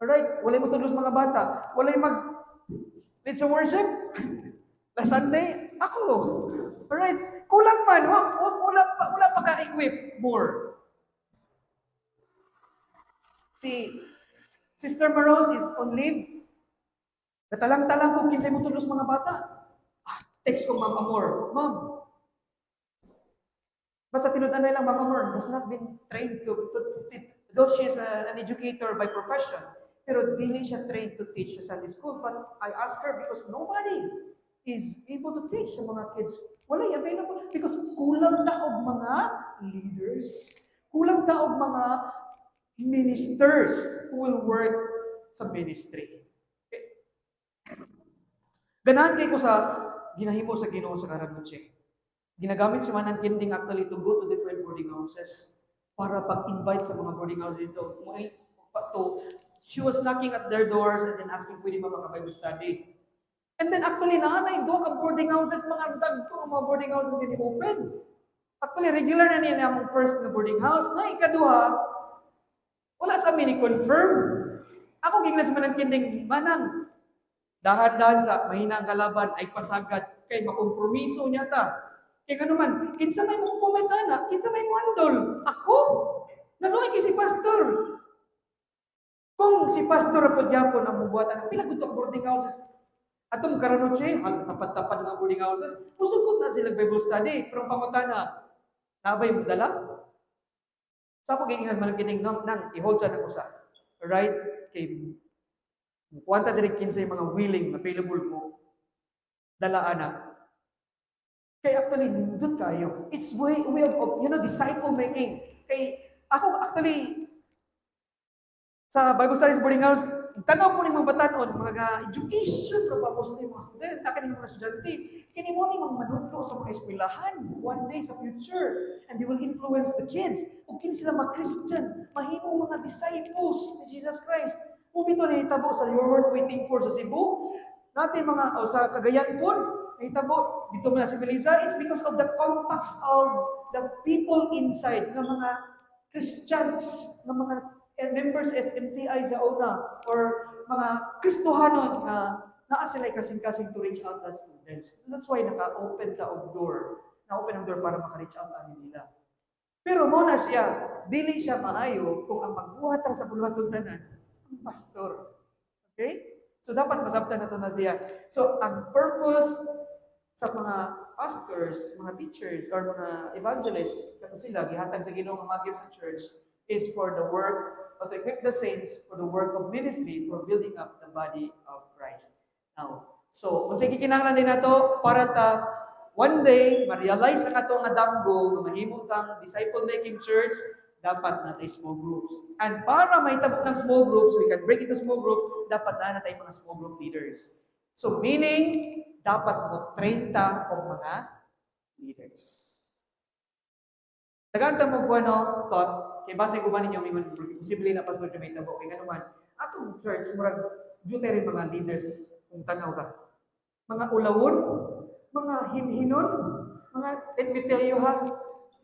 Speaker 1: Alright? Wala mo tulos mga bata. Wala lead sa worship. Last Sunday, ako. Alright? Kulang man. Wala pa ka-equip more. Si Sister Maros is on leave. Natalang-talang kung kinsay mo tulos mga bata. Text ko, Ma'am Amor. Ma'am, basta tinudan na lang, Ma'am Amor has not been trained though she is an educator by profession, pero dili siya trained to teach sa Sunday school. But I asked her because nobody is able to teach sa mga kids. Wala available because kulang ta og mga leaders. Kulang ta og mga ministers who will work sa ministry. Okay. Ganahan kay ko sa ginahimo sa Ginoo sa karon mo check. Ginagamit si Manang Kinding actually to go to different boarding houses para pag-invite sa mga boarding houses dito. She was knocking at their doors and then asking pwede ba maka-Bible study. And then actually naanay do ka boarding houses, mga dagko mga boarding houses hindi open. Actually regular na niya among first na boarding house. Na ikaduha, wala sa amin i-confirm. Ako giglas Manang Kinding, Manang, dahan-dahan sa mahina ang kalaban ay pasagad kay makompromiso niya ta. Kaya nga naman, kinsa may mong komentana, kinsa may mandol. Ako? Naluhay kay si pastor. Kung si pastor po Japon ang mubuhat, ang pilagutok boarding houses, atong karanoche, tapat-tapat ng boarding houses, gusto ko na sila Bible study, pero ang pangutana, nabay mo dala? Sa ako gigingas man kining nang i-hold sa nako sa. Right? Kay Kuwanta diri kinsay mga willing, available mo, dalaan na. Kaya actually, nindot kayo. It's way of, disciple making. Kay, ako actually, sa Bible Studies Boarding House, tanaw ko ni mga batanon, mga education, propapos ni mga student, akin mga estudyante, kini mo ni mga manunto sa mga eskwelahan, one day sa future, and they will influence the kids. Kung kini sila mga Christian, mahimo mga disciples ni Jesus Christ. Kung ito na itabo sa Your Word Waiting For sa Cebu, natin mga, o sa Cagayan po, nahitabo, dito mo na si Melissa, it's because of the contacts of the people inside, ng mga Christians, ng mga members SMCI sa una, or mga Kristohanon na naa sila kasing-kasing to reach out as students. That's why naka-open ta og door. Na-open ang door para maka-reach out ani nila. Pero mo na siya, dili siya maayo kung ang magbuhat ra sa buluhaton tanan ang pastor. Okay? So dapat masabtan nato na siya. So ang purpose sa mga pastors, mga teachers, or mga evangelists, kato sila, gihatag sa Ginoo nga mag-give sa church, is for the work, or to equip the saints for the work of ministry, for building up the body of Christ. Now, so, kung sige kinahanglan din nato para ta one day, ma-realize ang ato nga damgo, mahimo tang disciple-making church, dapat natay small groups. And para mahitabo ng small groups, we can break into small groups, dapat na natay mga small group leaders. So, meaning, dapat mo 30 o mga leaders. Naganta mo ko thought, kay base ko ba ninyo mingon, posible na pastor na may tabo, kay naman, atong church, murag, dute rin mga leaders, kung tanaw ka. Mga ulawon, mga hinhinon, mga, let me tell you ha,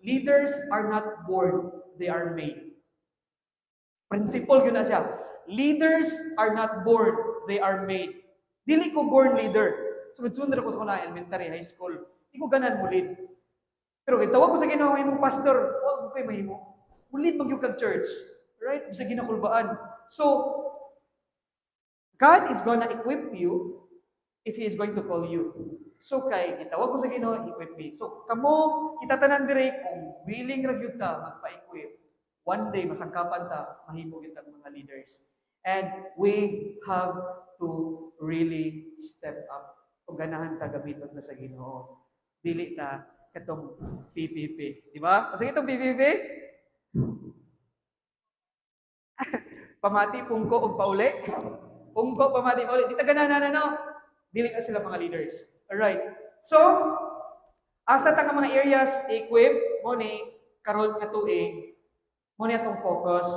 Speaker 1: leaders are not born, they are made. Principle yun na siya. Leaders are not born, they are made. Dili ko born leader. Sunod-sunod ako sa kuna, elementary, high school. Di ko ganan mo lead. Pero tawag ko sa Ginoo nga imong pastor, wag mo kay mahimo. Ulid mag kag church, right? Sa ginakulbaan. So God is gonna equip you if He is going to call you. So kay gitawag ko sa Ginoo, equip me. So kamo kita tanan dire kung willing ra gyud ta magpa-equip. One day masangkapan ta mahimo gyud ang mga leaders. And we have to really step up. Kung ganahan ta gamiton na sa Ginoo. Dili ta katong PPP. Di ba? Kasi itong PPP, pamati, pungko, o pauli. Pungko, pamati, pauli. Di taga na, dili na sila mga leaders. Alright. So, asa ta nga mga areas equip, mo ni, karon nga tuig, mo ni atong focus,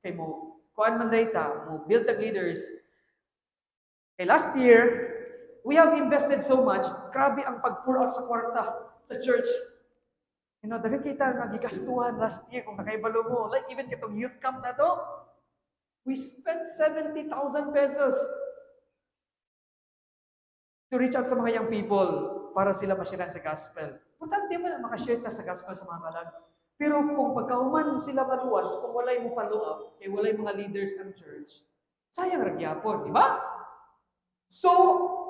Speaker 1: kay mo, kuan man data, mo build tag leaders. Kay last year, we have invested so much, grabe ang pag-pour out sa kwarta sa church. You know, daghang kita nga gigastuhan last year kung nakaibalo mo. Like even kitong youth camp na to, we spent 70,000 pesos to reach out sa mga young people para sila masyaran sa gospel. Importante mo na makashare ka sa gospel sa mga kalag. Pero kung pagkauman sila maluwas, kung walay mo follow up, kay walay mga leaders ng church, sayang ragyapon, di ba? So,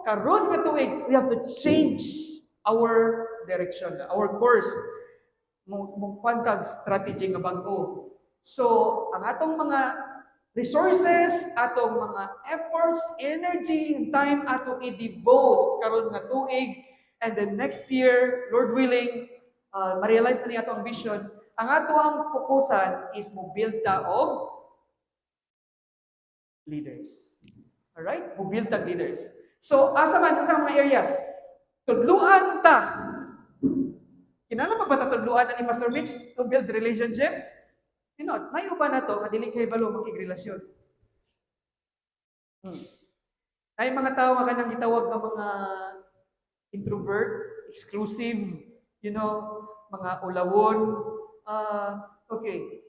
Speaker 1: karon nga tuig, we have to change our direction, our course, mong kwantag strategy nga bag-o. So, ang atong mga resources, atong mga efforts, energy, time atong i-devote karon nga tuig, and then next year, Lord willing, ma-realize na niya atong vision. Ang ato ang fokusan is mo build ta og leaders. Alright? Mo build ta leaders. So, asa man sa mga areas? Tudluan ta. Kinala pa ba tatudluan ni Pastor Mitch to build relationships? You know, nayo ba na to, kadili kay balo makigrelasyon? Ay mga tao nga kanang gitawag ng mga introvert, exclusive, you know, mga ulawon. Okay.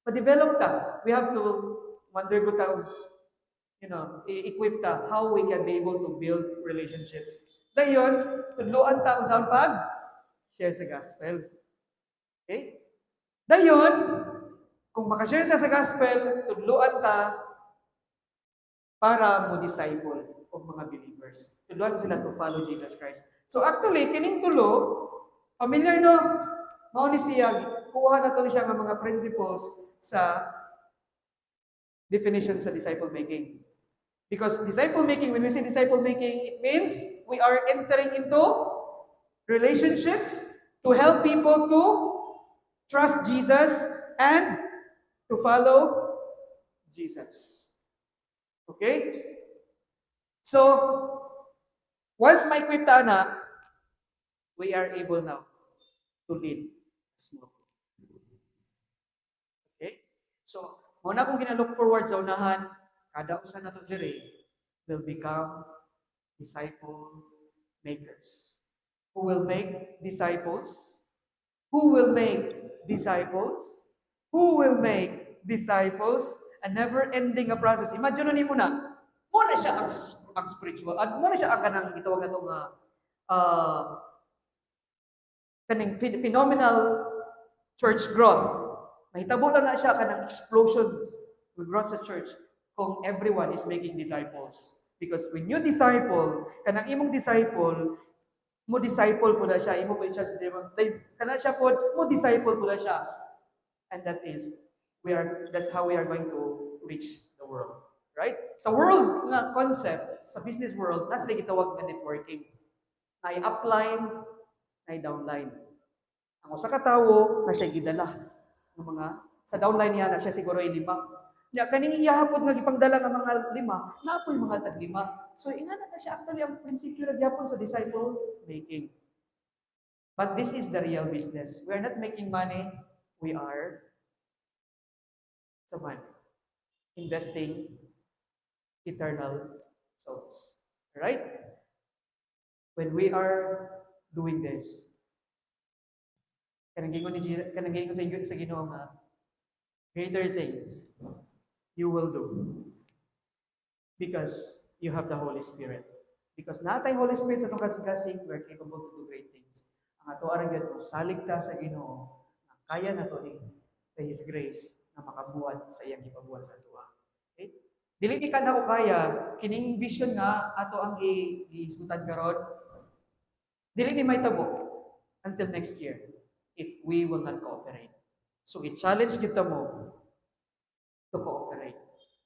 Speaker 1: Pa-develop ta. We have to undergo ta, you know, i-equip ta how we can be able to build relationships. Dayon, tudluan ta unsa pag share sa gospel. Okay? Dayon, kung makashare ta sa gospel, tudluan ta para mo disciple o mga believers. Tudluan sila to follow Jesus Christ. So actually, kining tulo, familiar no? Mao ni siya, kuha na to siya ng mga principles sa definition sa disciple making. Because disciple making, when we say disciple making, it means we are entering into relationships to help people to trust Jesus and to follow Jesus. Okay? So, once may kwenta na, we are able now to lead a small group. Okay? So, muna kung ginalook forward sa unahan, kada usa na to dire will become disciple makers. Who will make disciples? Who will make disciples? Who will make disciples? A never-ending a process. Imagine na mo na, muna siya ang spiritual, at muna siya ang kanang gitawag na ito nga, kaning phenomenal church growth. Mahitabo na siya kanang explosion with growth sa church kung everyone is making disciples. Because when you disciple, kanang imong disciple, mo disciple po na siya, imo po siya sa kana siya po, mo disciple po na siya. And that's how we are going to reach the world. Right? Sa world nga concept, sa business world, nasa gitawag na networking. Nay upline, nay downline. Ang usa ka tawo na siya gidala ng mga sa downline niya na siya siguro ay 5. Nya kaning iyahapon nga gipangdala nga mga 5, napoy mga tag 5. So ingana na siya actually ang prinsipyo ra gyapon sa disciple making. But this is the real business. We are not making money, we are investing eternal souls. Right? When we are doing this, kanang gingon sa Ginoo nga greater things you will do because you have the Holy Spirit. Because natay Holy Spirit sa itong kasing-kasing, we are capable to do great things. Ang ato arang yun, salig ta sa Ginoo, kaya na to ni by His grace na makabuhat sa iyang ipabuhat sa ato. Okay? Dili ni kada ko kaya, kining vision nga ato ang giisgutan karon. Dili ni may tabo until next year if we will not cooperate. So i-challenge kita mo to cooperate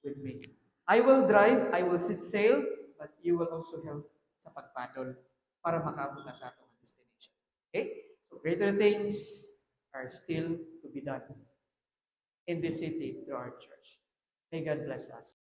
Speaker 1: with me. I will drive, I will sit sail, but you will also help sa pagpaddle para makaabot na sa atong destination. Okay? So greater things are still to be done in this city through our church. May God bless us.